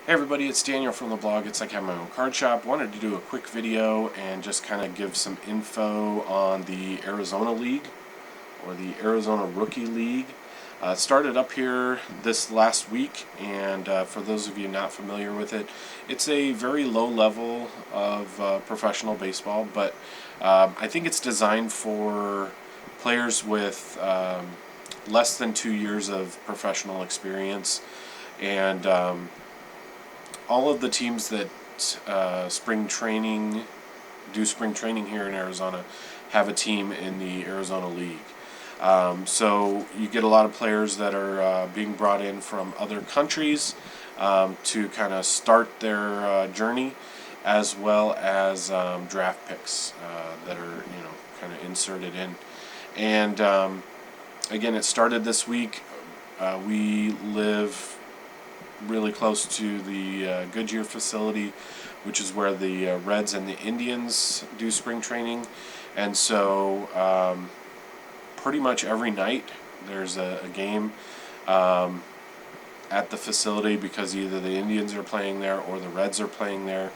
Hey everybody, it's Daniel from the blog It's Like Having My Own Card Shop. Wanted to do a quick video and just kind of give some info on the Arizona League, or the Arizona Rookie League. It started up here this last week, and for those of you not familiar with it, it's a very low level of professional baseball, but I think it's designed for players with less than 2 years of professional experience, and all of the teams that do spring training here in Arizona have a team in the Arizona League. So you get a lot of players that are being brought in from other countries to kind of start their journey, as well as draft picks that are kind of inserted in. And again, it started this week. We live really close to the Goodyear facility, which is where the Reds and the Indians do spring training. And so pretty much every night there's a game at the facility, because either the Indians are playing there or the Reds are playing there.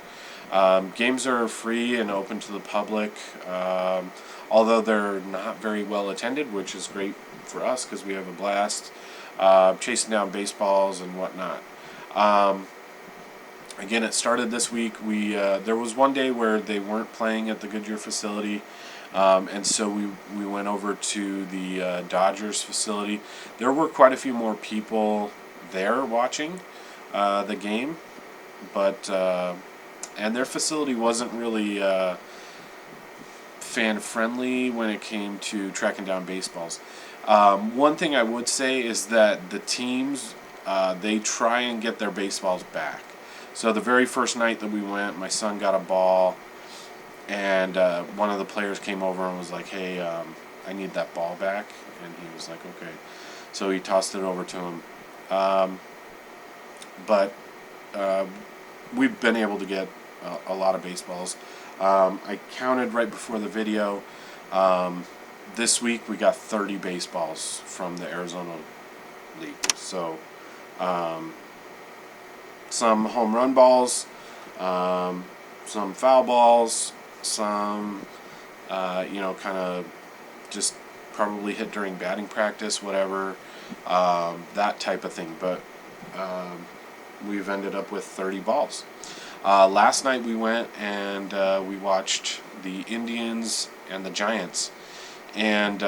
Games are free and open to the public, although they're not very well attended, which is great for us because we have a blast chasing down baseballs and whatnot. Again, it started this week. There was one day where they weren't playing at the Goodyear facility, and so we went over to the Dodgers facility. There were quite a few more people there watching the game, but and their facility wasn't really fan friendly when it came to tracking down baseballs. One thing I would say is that the teams, they try and get their baseballs back. So the very first night that we went, my son got a ball, and one of the players came over and was like, "Hey, I need that ball back." And he was like, "Okay." So he tossed it over to him. But we've been able to get a lot of baseballs. I counted right before the video. This week we got 30 baseballs from the Arizona League. So some home run balls, some foul balls, some kind of just probably hit during batting practice, whatever, that type of thing. But we've ended up with 30 balls. Last night we went and we watched the Indians and the Giants, and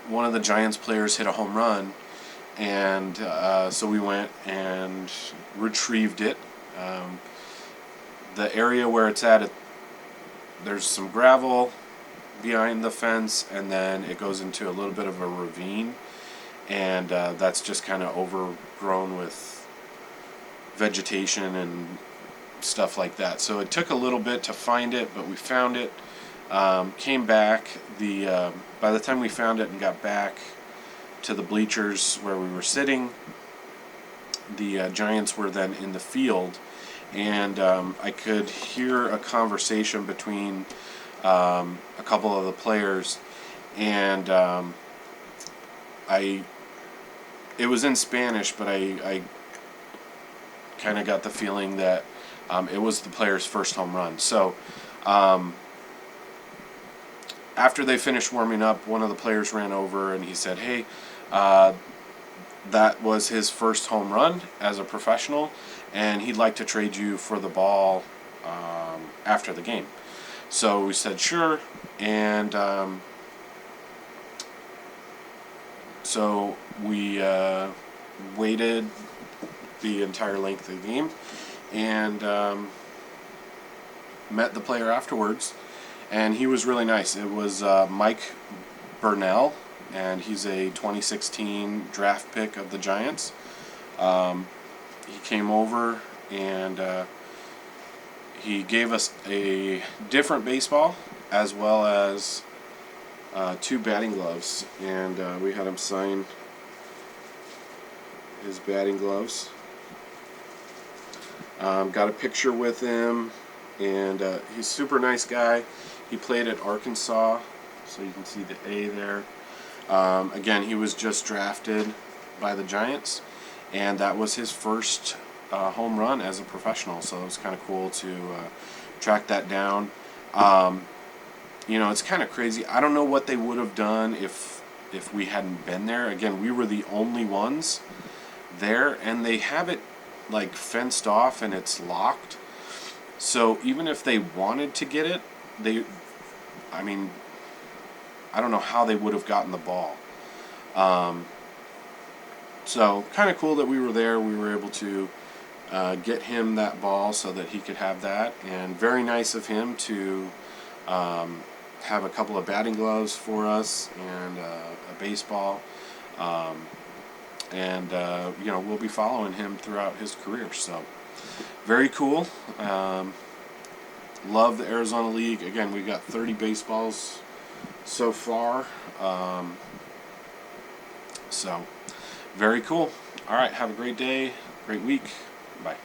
one of the Giants players hit a home run, and so we went and retrieved it. The area where it's at, there's some gravel behind the fence, and then it goes into a little bit of a ravine, and that's just kind of overgrown with vegetation and stuff like that. So it took a little bit to find it, but we found it. Came back. By the time we found it and got back to the bleachers where we were sitting, the Giants were then in the field, and I could hear a conversation between a couple of the players, and it was in Spanish, but I kind of got the feeling that it was the player's first home run. So after they finished warming up, one of the players ran over and he said, "Hey, that was his first home run as a professional, and he'd like to trade you for the ball after the game." So we said sure, and so we waited the entire length of the game and met the player afterwards, and he was really nice. It was Mike Bernal, and he's a 2016 draft pick of the Giants. He came over and he gave us a different baseball, as well as 2 batting gloves, and we had him sign his batting gloves. Got a picture with him, and he's a super nice guy. He played at Arkansas, so you can see the A there. Again, he was just drafted by the Giants, and that was his first home run as a professional. So it was kind of cool to track that down. It's kind of crazy. I don't know what they would have done if we hadn't been there. Again, we were the only ones there, and they have it like fenced off and it's locked. So even if they wanted to get it, I mean, I don't know how they would have gotten the ball. So kind of cool that we were there. We were able to get him that ball so that he could have that, and very nice of him to have a couple of batting gloves for us and a baseball. We'll be following him throughout his career. So very cool. Love the Arizona League. Again, we got 30 baseballs so far. So very cool. All right, have a great day, great week. Bye.